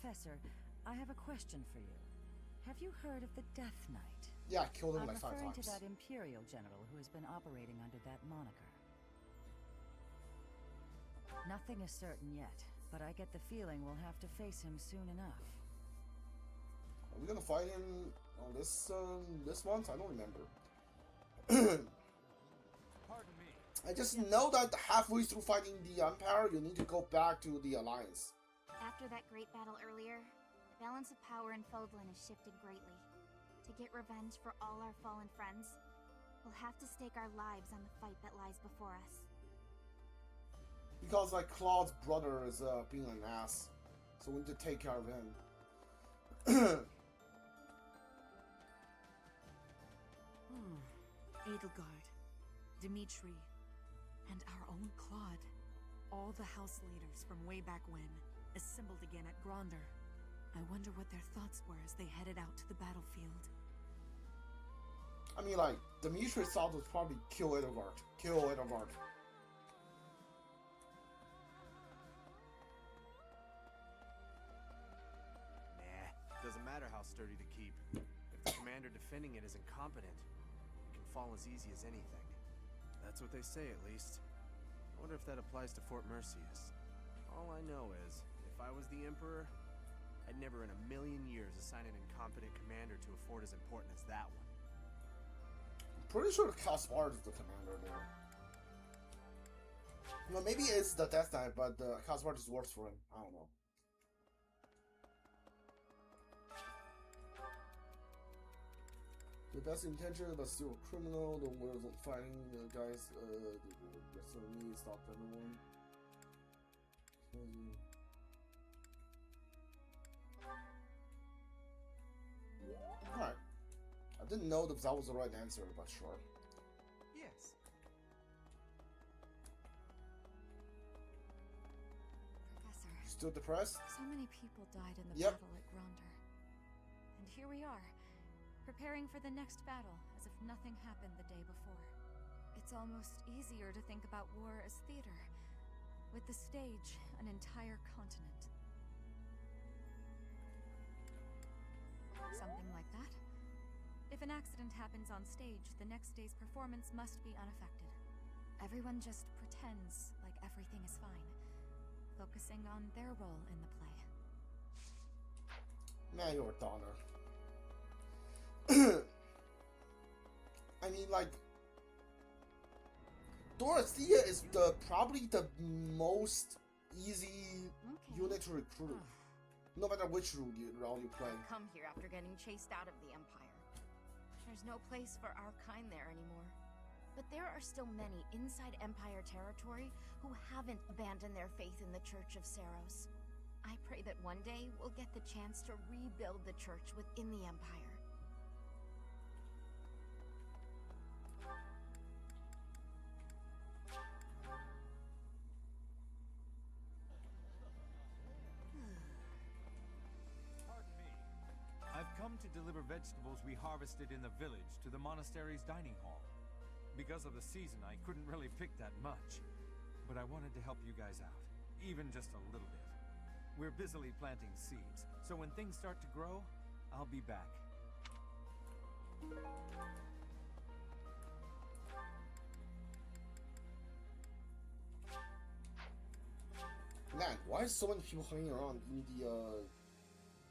Professor, I have a question for you. Have you heard of the Death Knight? Yeah, I killed him I'm like 5 referring times. to that Imperial general who has been operating under that moniker. Nothing is certain yet, but I get the feeling we'll have to face him soon enough. Are we gonna fight him on this month? I don't remember. Pardon me. I just know that halfway through fighting the Empire, you need to go back to the Alliance. After that great battle earlier, the balance of power in Fódlan has shifted greatly. To get revenge for all our fallen friends, we'll have to stake our lives on the fight that lies before us. Because like Claude's brother is being an ass, so we need to take care of him. Edelgard, Dimitri, and our own Claude. All the house leaders from way back when, assembled again at Gronder. I wonder what their thoughts were as they headed out to the battlefield. I mean, like, Dimitri's thought was probably kill Edelgard. Kill Edelgard. Nah, doesn't matter how sturdy to keep. If the commander defending it is incompetent, it can fall as easy as anything. That's what they say, at least. I wonder if that applies to Fort Mercius. All I know is, if I was the Emperor, I'd never in a million years assign an incompetent commander to a fort as important as that one. I'm pretty sure Caspar is the commander there. Well, maybe it's the Death Knight, but Caspar just works for him. I don't know. The best intention, but still a criminal. The world of fighting the guys. The mercenary stopped everyone. Alright. I didn't know that was the right answer, but sure. Yes. Professor, Still depressed? so many people died in the Yep. battle at Gronder. And here we are, preparing for the next battle as if nothing happened the day before. It's almost easier to think about war as theater, with the stage an entire continent. Something like that. If an accident happens on stage, the next day's performance must be unaffected. Everyone just pretends like everything is fine, focusing on their role in the play. Man, you're a donner. I mean, like, Dorothea is probably the most easy unit to recruit. No matter which route you play. Come here after getting chased out of the Empire. There's no place for our kind there anymore. But there are still many inside Empire territory who haven't abandoned their faith in the Church of Seiros. I pray that one day we'll get the chance to rebuild the church within the Empire. Pardon me. I've come to deliver vegetables we harvested in the village to the monastery's dining hall. Because of the season, I couldn't really pick that much. But I wanted to help you guys out, even just a little bit. We're busily planting seeds, so when things start to grow, I'll be back. Man, why is so many people hanging around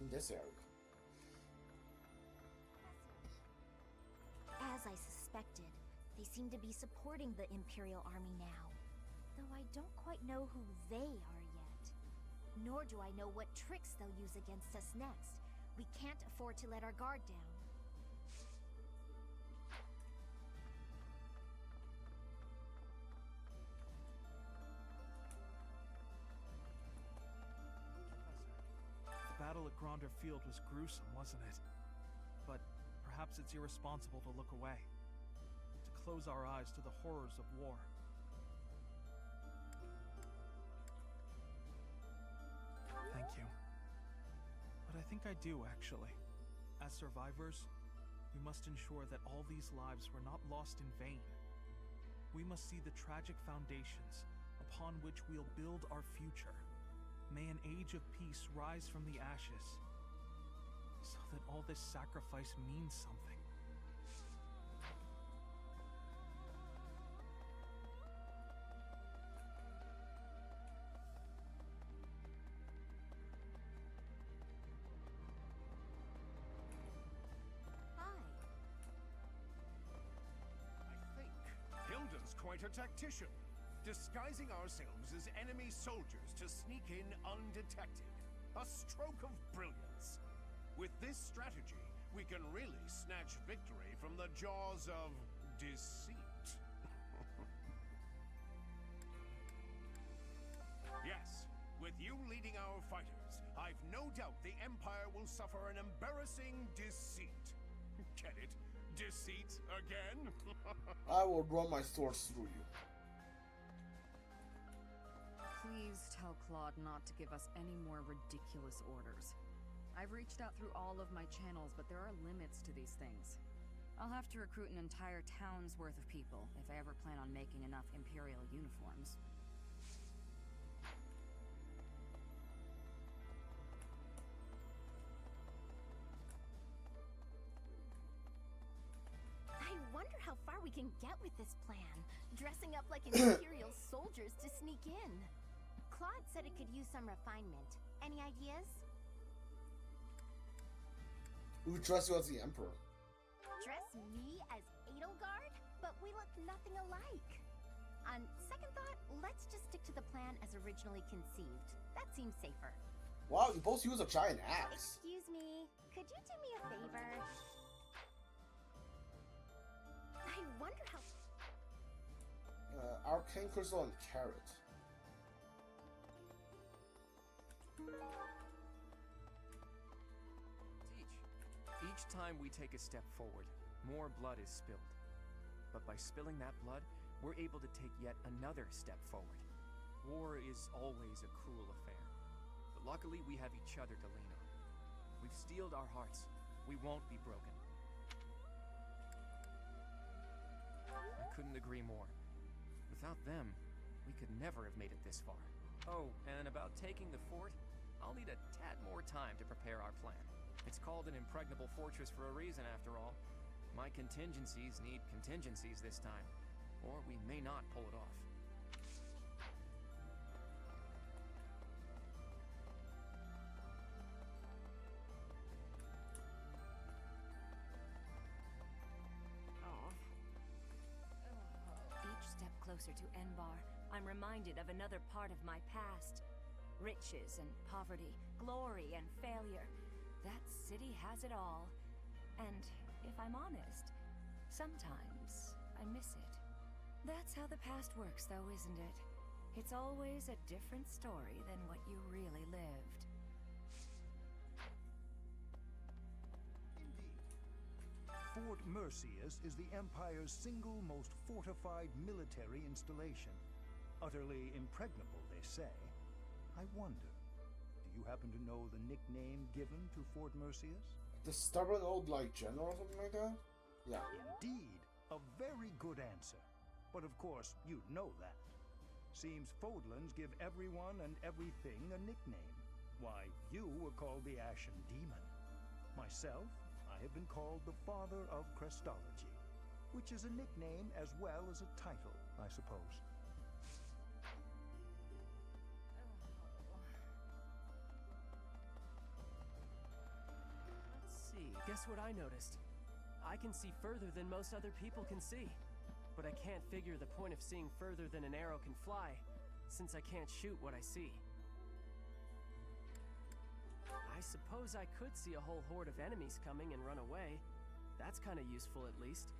in this area? As I suspected, they seem to be supporting the Imperial Army now. Though I don't quite know who they are yet. Nor do I know what tricks they'll use against us next. We can't afford to let our guard down. The battle at Gronder Field was gruesome, wasn't it? But perhaps it's irresponsible to look away. To close our eyes to the horrors of war. Thank you. But I think I do, actually. As survivors, we must ensure that all these lives were not lost in vain. We must see the tragic foundations upon which we'll build our future. May an age of peace rise from the ashes, so that all this sacrifice means something. Quite a tactician, disguising ourselves as enemy soldiers to sneak in undetected. A stroke of brilliance. With this strategy, we can really snatch victory from the jaws of deceit. Yes, with you leading our fighters, I've no doubt the Empire will suffer an embarrassing deceit. Get it? Deceit again? I will run my swords through you. Please tell Claude not to give us any more ridiculous orders. I've reached out through all of my channels, but there are limits to these things. I'll have to recruit an entire town's worth of people if I ever plan on making enough Imperial uniforms. I wonder how far we can get with this plan. Dressing up like Imperial soldiers to sneak in. Claude said it could use some refinement. Any ideas? We dress you as the Emperor. Dress me as Edelgard? But we look nothing alike. On second thought, let's just stick to the plan as originally conceived. That seems safer. Wow, you both use a giant axe. Excuse me, could you do me a favor? I wonder how... Arcane Crystal and Carrot. Each time we take a step forward, more blood is spilled. But by spilling that blood, we're able to take yet another step forward. War is always a cruel affair. But luckily we have each other to lean on. We've steeled our hearts. We won't be broken. I couldn't agree more. Without them, we could never have made it this far. Oh, and about taking the fort, I'll need a tad more time to prepare our plan. It's called an impregnable fortress for a reason, after all. My contingencies need contingencies this time, or we may not pull it off. Each step closer to Enbar, I'm reminded of another part of my past. Riches and poverty, glory and failure. That city has it all. And if I'm honest, sometimes I miss it. That's how the past works, though, isn't it? It's always a different story than what you really lived. Fort Merceus is the Empire's single most fortified military installation. Utterly impregnable, they say. I wonder, do you happen to know the nickname given to Fort Merceus? The stubborn old, general or something like that? Yeah. Indeed, a very good answer. But of course, you'd know that. Seems Fódlans give everyone and everything a nickname. Why, you were called the Ashen Demon. Myself, I have been called the Father of Crestology, which is a nickname as well as a title, I suppose. Let's see, guess what I noticed? I can see further than most other people can see. But I can't figure the point of seeing further than an arrow can fly, since I can't shoot what I see. I suppose I could see a whole horde of enemies coming and run away. That's kind of useful, at least.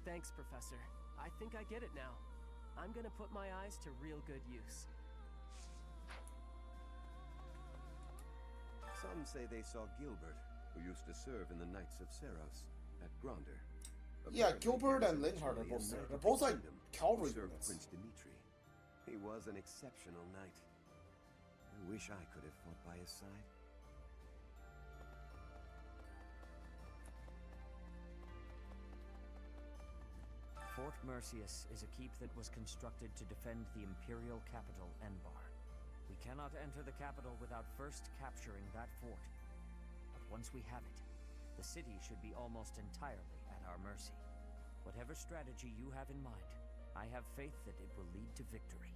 Thanks, Professor. I think I get it now. I'm gonna put my eyes to real good use. Some say they saw Gilbert, who used to serve in the Knights of Seros at Gronder. Yeah, Gilbert and Linhardt are both there. They're both like cavalry units. Prince Dimitri. He was an exceptional knight. I wish I could have fought by his side. Fort Merceus is a keep that was constructed to defend the imperial capital, Enbar. We cannot cannot enter the capital without first capturing that fort. But once we have it, the city should be almost entirely at our mercy. Whatever strategy you have in mind, I have faith that it will lead to victory.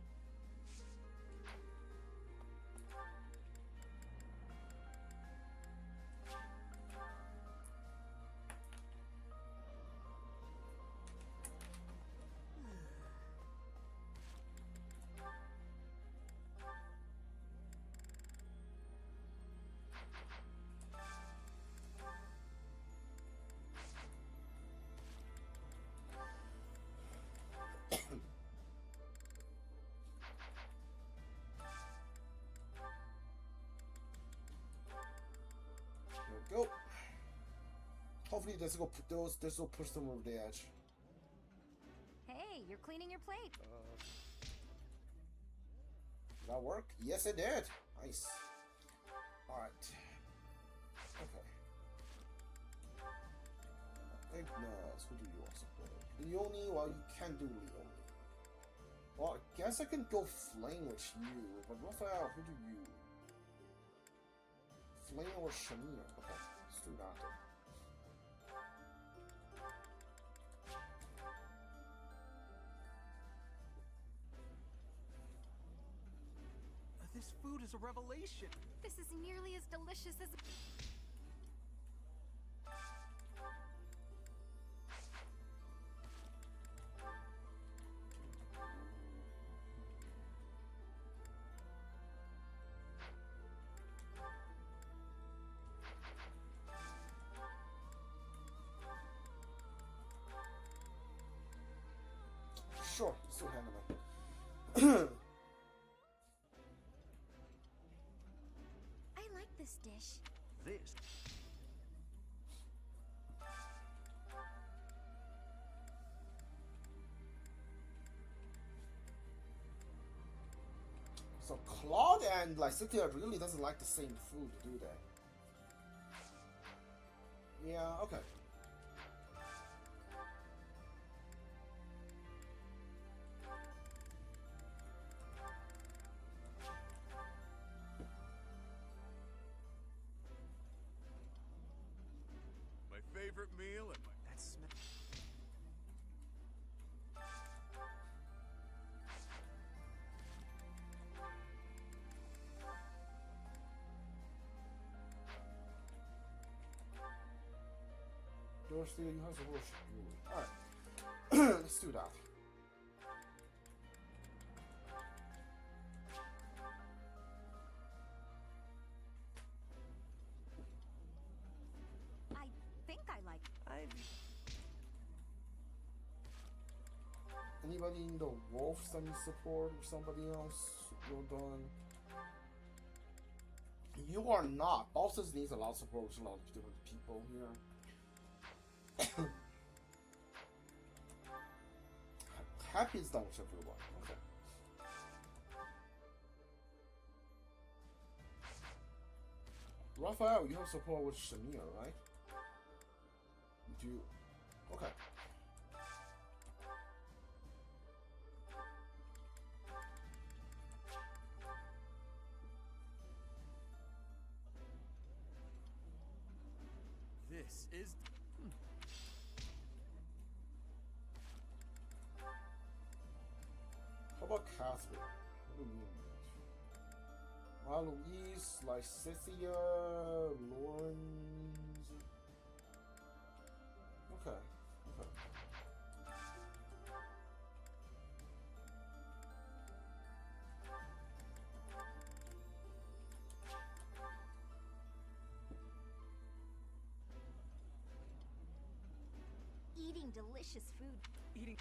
Go. Hopefully this will push them over the edge. Hey, you're cleaning your plate. Did that work? Yes, it did. Nice. All right. Okay. Ignis, who do you also play? Leone. Well, you can't do Leone. Well, I guess I can go Flame with you, but Raphael, who do you? Flame or Shamir? Okay, let's do that then. This food is a revelation. This is nearly as delicious as... Sure, still handle it. I like this dish. This? So Claude and like Cynthia really doesn't like the same food, do they? Yeah, okay. Favorite meal and That's Dorothy, you have to worship you. Alright. Let's do that. Anybody in the wolves that needs support or somebody else? Well done. You are not. Bosses needs a lot of support with a lot of different people here. Happy is done with everyone. Okay. Raphael, you have support with Shamir, right? You do. Okay. This is... How about Catherine? What do you mean? Louise, Lycithia, Lawrence... Okay, okay. Eating delicious food. Eating...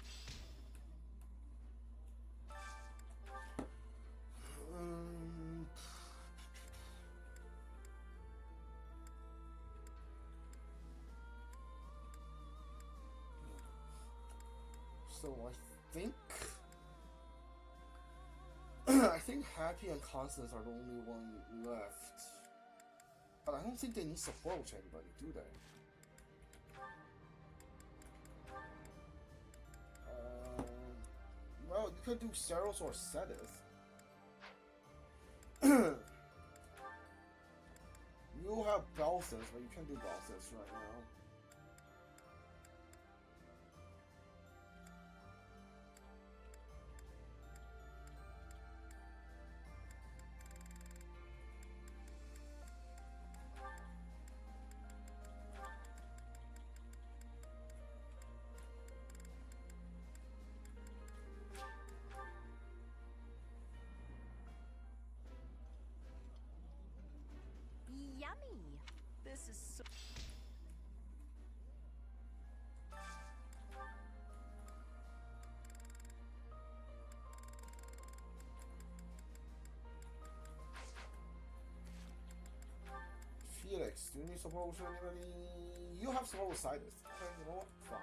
So I think I think Happy and Constance are the only one left. But I don't think they need support with anybody, do they? Well, you could do Cyril or Sedith. have Byleth, but you can't do Byleth right now. Yummy! This is so... Felix, do you need support with anybody? You have support with Cyril. Okay, you know what? Fine.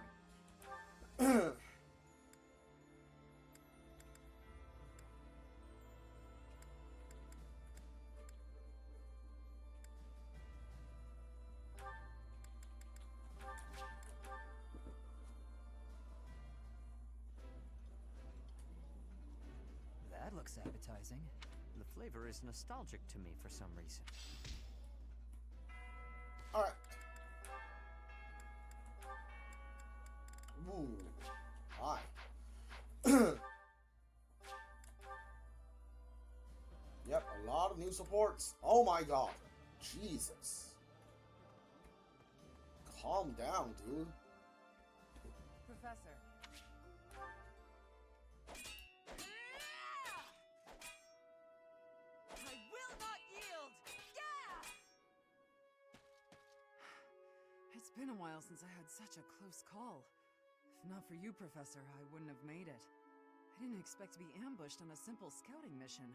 That looks appetizing. The flavor is nostalgic to me for some reason. Alright. Ooh. Hi. Yep, a lot of new supports. Oh my god. Jesus. Calm down, dude. Professor. I will not yield! Yeah! It's been a while since I had such a close call. If not for you, Professor, I wouldn't have made it. I didn't expect to be ambushed on a simple scouting mission.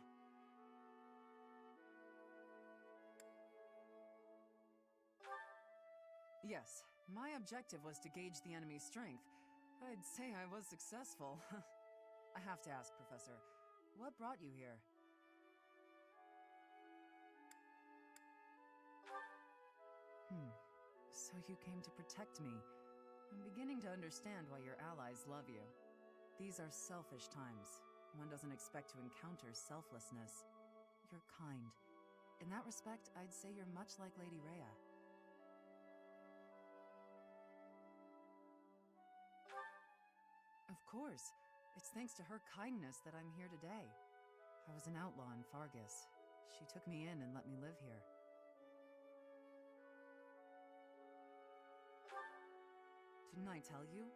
Yes, my objective was to gauge the enemy's strength. I'd say I was successful. I have to ask, Professor, what brought you here? So you came to protect me. I'm beginning to understand why your allies love you. These are selfish times. One doesn't expect to encounter selflessness. You're kind. In that respect, I'd say you're much like Lady Rhea. Of course. It's thanks to her kindness that I'm here today. I was an outlaw in Fargus. She took me in and let me live here. Didn't I tell you?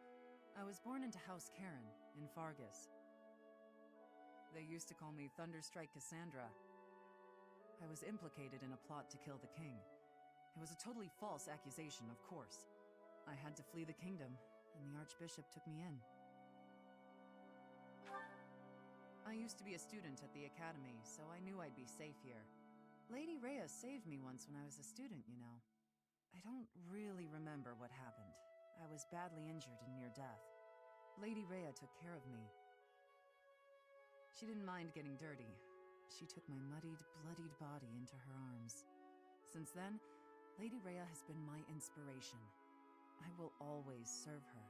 I was born into House Karen, in Fargus. They used to call me Thunderstrike Cassandra. I was implicated in a plot to kill the king. It was a totally false accusation, of course. I had to flee the kingdom, and the Archbishop took me in. I used to be a student at the academy, so I knew I'd be safe here. Lady Rhea saved me once when I was a student, you know. I don't really remember what happened. I was badly injured and near death. Lady Rhea took care of me. She didn't mind getting dirty. She took my muddied, bloodied body into her arms. Since then, Lady Rhea has been my inspiration. I will always serve her,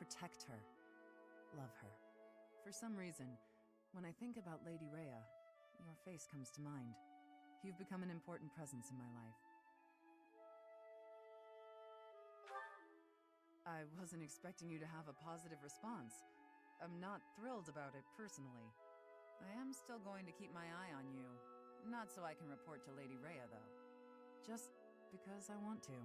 protect her, love her. For some reason, when I think about Lady Rhea, your face comes to mind. You've become an important presence in my life. I wasn't expecting you to have a positive response. I'm not thrilled about it personally. I am still going to keep my eye on you. Not so I can report to Lady Rhea, though. Just because I want to.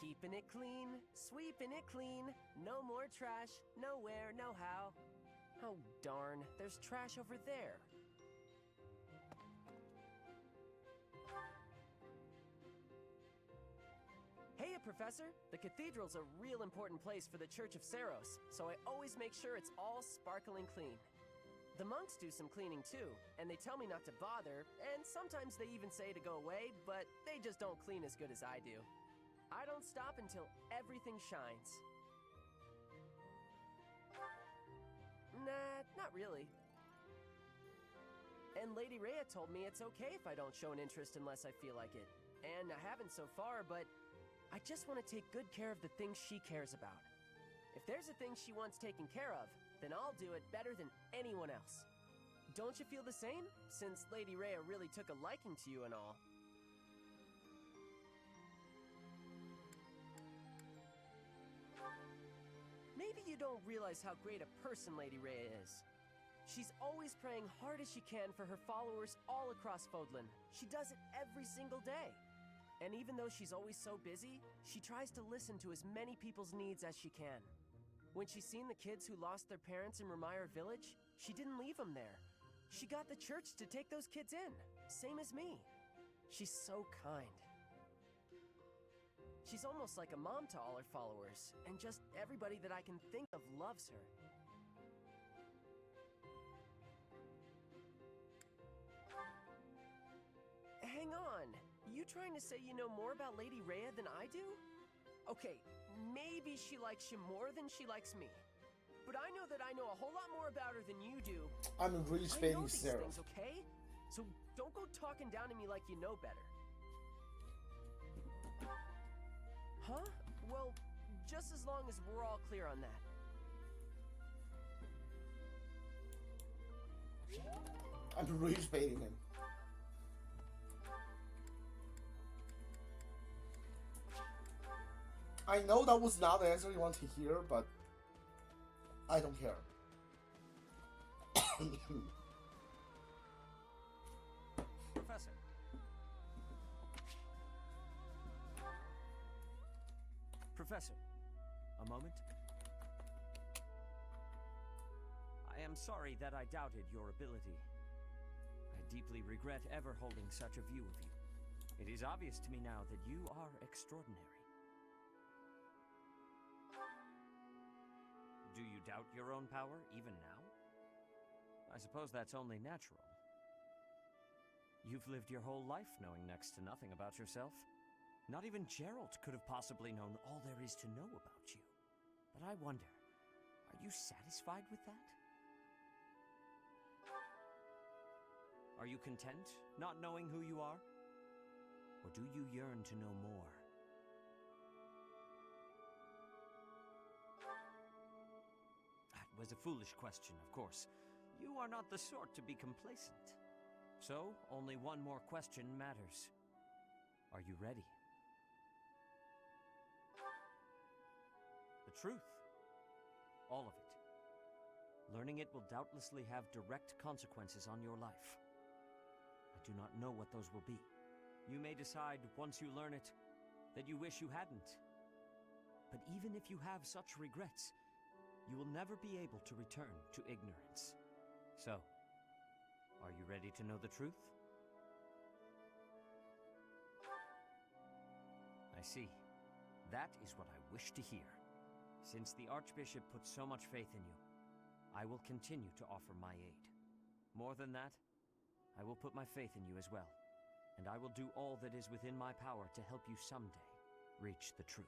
Keeping it clean, sweeping it clean. No more trash, nowhere, no how. Oh darn, there's trash over there. Hey, Professor! The cathedral's a real important place for the Church of Seiros, so I always make sure it's all sparkling clean. The monks do some cleaning too, and they tell me not to bother, and sometimes they even say to go away, but they just don't clean as good as I do. I don't stop until everything shines. Nah, not really. And Lady Rhea told me it's okay if I don't show an interest unless I feel like it. And I haven't so far, but I just want to take good care of the things she cares about. If there's a thing she wants taken care of, then I'll do it better than anyone else. Don't you feel the same? Since Lady Rhea really took a liking to you and all. Maybe you don't realize how great a person Lady Rhea is. She's always praying hard as she can for her followers all across Fódlan. She does it every single day. And even though she's always so busy, she tries to listen to as many people's needs as she can. When she's seen the kids who lost their parents in Remire Village, she didn't leave them there. She got the church to take those kids in, same as me. She's so kind. She's almost like a mom to all her followers, and just everybody that I can think of loves her. Hang on, you trying to say you know more about Lady Rhea than I do? Okay, maybe she likes you more than she likes me. But I know that I know a whole lot more about her than you do. I'm really I know fading these Cyril. things, okay? So don't go talking down to me like you know better. Huh? Well, just as long as we're all clear on that. I'm really fading him. I know that was not the answer you want to hear, but I don't care. Professor. Professor, a moment. I am sorry that I doubted your ability. I deeply regret ever holding such a view of you. It is obvious to me now that you are extraordinary. Do you doubt your own power, even now? I suppose that's only natural. You've lived your whole life knowing next to nothing about yourself. Not even Geralt could have possibly known all there is to know about you. But I wonder, are you satisfied with that? Are you content, not knowing who you are? Or do you yearn to know more? Was a foolish question, of course. You are not the sort to be complacent. So, only one more question matters. Are you ready? The truth. All of it. Learning it will doubtlessly have direct consequences on your life. I do not know what those will be. You may decide, once you learn it, that you wish you hadn't. But even if you have such regrets, you will never be able to return to ignorance. So, are you ready to know the truth? I see. That is what I wish to hear. Since the Archbishop put so much faith in you, I will continue to offer my aid. More than that, I will put my faith in you as well, and I will do all that is within my power to help you someday reach the truth.